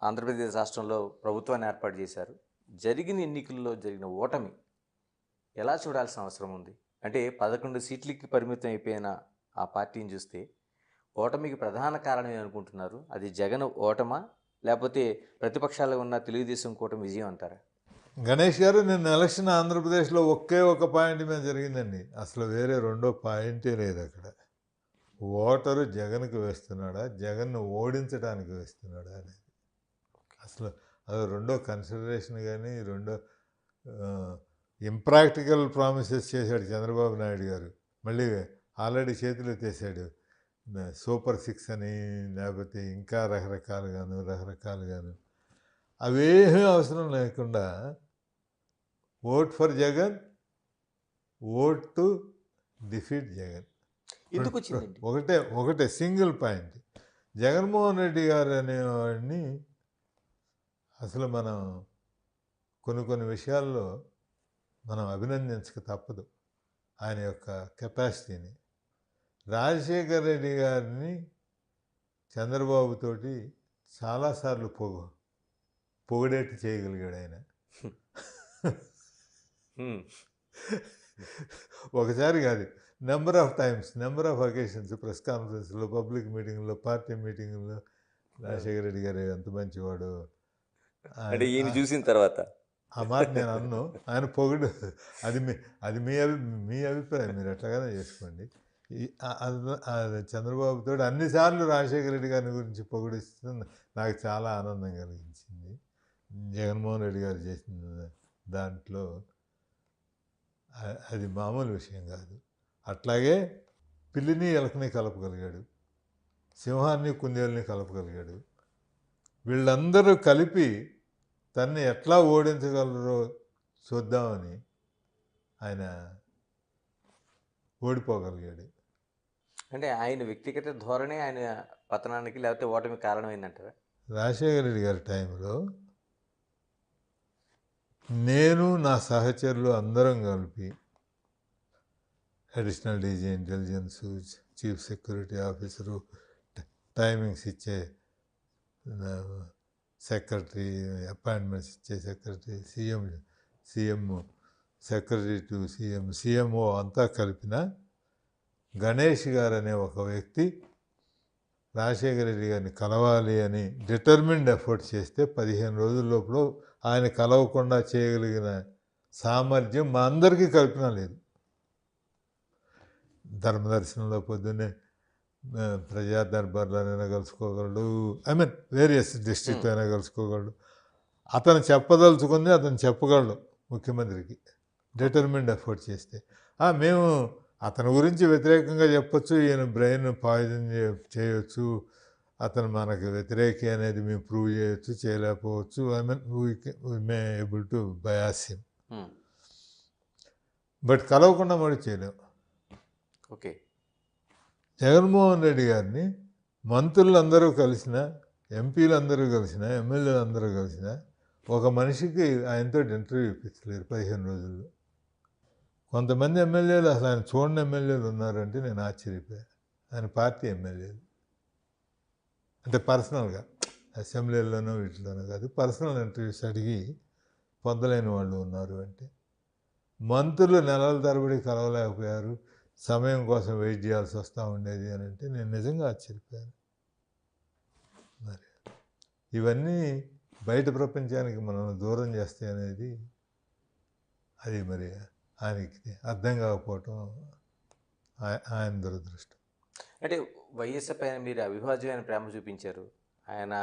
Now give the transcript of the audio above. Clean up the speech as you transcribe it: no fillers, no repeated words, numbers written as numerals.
ఆంధ్రప్రదేశ్ రాష్ట్రంలో ప్రభుత్వాన్ని ఏర్పాటు చేశారు. జరిగిన ఎన్నికల్లో జరిగిన ఓటమి ఎలా చూడాల్సిన అవసరం ఉంది? అంటే 11 సీట్లకి పరిమితం అయిపోయిన ఆ పార్టీని చూస్తే ఓటమికి ప్రధాన కారణం ఏమనుకుంటున్నారు? అది జగన్ ఓటమా? లేకపోతే ప్రతిపక్షాల్లో ఉన్న తెలుగుదేశం కూటమి విజయం అంటారా? గణేష్ గారు, నిన్న ఎలక్షన్ ఆంధ్రప్రదేశ్లో ఒకే ఒక పాయింట్ మీద జరిగిందండి. అసలు వేరే రెండో పాయింటే లేదు అక్కడ. ఓటరు జగన్కి వేస్తున్నాడా, జగన్ను ఓడించడానికి వేస్తున్నాడా అనేది. అసలు అది రెండో కన్సిడరేషన్. కానీ రెండో ఇంప్రాక్టికల్ ప్రామిసెస్ చేశాడు చంద్రబాబు నాయుడు గారు. మళ్ళీ ఆల్రెడీ చేతులు ఎత్తేసాడు. సూపర్ 6 అని, లేకపోతే ఇంకా రకరకాలుగాను అవేమీ అవసరం లేకుండా vote for Jagan, vote to defeat Jagan. ఎందుకు వచ్చిందండి? ఒకటే సింగిల్ పాయింట్. జగన్మోహన్ రెడ్డి గారు అనేవాడిని అసలు మనం కొన్ని విషయాల్లో మనం అభినందించక తప్పదు. ఆయన యొక్క కెపాసిటీని. రాజశేఖర్ రెడ్డి గారిని చంద్రబాబుతోటి చాలాసార్లు పొగిడేట్టు చేయగలిగాడు ఆయన. ఒకసారి కాదు, number of times, number of occasions, press కాన్ఫరెన్స్లో, పబ్లిక్ మీటింగ్లో, పార్టీ మీటింగ్లో రాజశేఖర రెడ్డి గారు ఎంత మంచివాడు అంటే ఈయన చూసిన తర్వాత ఆ మాట నేను అన్ను. ఆయన పొగుడు అది మీ అభిప్రాయం, మీరు ఎట్లాగానే చేసుకోండి. చంద్రబాబుతో అన్నిసార్లు రాజశేఖర రెడ్డి గారి గురించి పొగిడిస్తూ నాకు చాలా ఆనందం కలిగించింది. జగన్మోహన్ రెడ్డి గారు చేసిన దాంట్లో అది మామూలు విషయం కాదు. అట్లాగే పిల్లిని ఎలకని కలపగలిగాడు, సింహాన్ని కుందేలుని కలపగలిగాడు. వీళ్ళందరూ కలిపి తన్ని ఎట్లా ఓడించగలరో చూద్దామని ఆయన ఓడిపోగలిగాడు. అంటే ఆయన వ్యక్తిగత ధోరణి ఆయన పతనానికి లేకపోతే ఓటమి కారణమైందంటారా? రాజశేఖర రెడ్డి గారి టైంలో నేను, నా సహచరులు అందరం కలిపి additional DG intelligence, chief security officer, timings ఇచ్చే సెక్రటరీ, అపాయింట్మెంట్స్ ఇచ్చే secretary, CM secretary to CMO అంతా కలిపిన గణేష్ గారు అనే ఒక వ్యక్తి రాజశేఖర రెడ్డి గారిని కలవాలి అని డిటర్మిన్డ్ ఎఫర్ట్ చేస్తే 15 రోజుల లోపల ఆయన కలవకుండా చేయగలిగిన సామర్థ్యం మా అందరికీ కల్పన లేదు. ధర్మదర్శనంలో పొద్దున్నే ప్రజా దర్బార్లోనైనా కలుసుకోగలడు, వేరియస్ డిస్ట్రిక్ట్ అయినా కలుసుకోగలడు. అతను చెప్పదలుచుకుంది అతను చెప్పగలడు ముఖ్యమంత్రికి, డిటర్మిన్డ్ ఎఫర్ట్ చేస్తే. మేము అతని గురించి వ్యతిరేకంగా చెప్పచ్చు, ఈయన బ్రెయిన్ పాయిజన్ చేయొచ్చు, అతను మనకు వ్యతిరేకి అనేది మేము ప్రూవ్ చేయొచ్చు, చేయలేకపోవచ్చు. We may able to bias him, but కలవకుండా మరి చేయలేము. ఓకే. జగన్మోహన్ రెడ్డి గారిని మంత్రులందరూ కలిసిన, ఎంపీలందరూ కలిసిన, ఎమ్మెల్యేలు అందరూ కలిసిన ఒక మనిషికి ఆయనతో ఇంటర్వ్యూ ఇప్పించలేరు 15 రోజుల్లో. కొంతమంది ఎమ్మెల్యేలు అసలు ఆయన చూడని ఎమ్మెల్యేలు ఉన్నారంటే నేను ఆశ్చర్యపోయాను. ఆయన పార్టీ ఎమ్మెల్యేలు అంటే పర్సనల్గా, అసెంబ్లీలోనో వీటిలోనో కాదు, పర్సనల్ ఇంటర్వ్యూస్ అడిగి పొందలేని వాళ్ళు ఉన్నారు. అంటే మంత్రులు నెలల తరబడి కలవలేకపోయారు, సమయం కోసం వెయిట్ చేయాల్సి వస్తూ ఉండేది అని అంటే నేను నిజంగా ఆశ్చర్యపోయాను. మరి ఇవన్నీ బయట ప్రపంచానికి మనల్ని దూరం చేస్తే అనేది అది మరి ఆయనకి అర్థం కాకపోవటం ఆయన దురదృష్టం. అంటే వైఎస్ఆర్ పైన మీరు అవిభాజ్యమైన ప్రేమ చూపించారు. ఆయన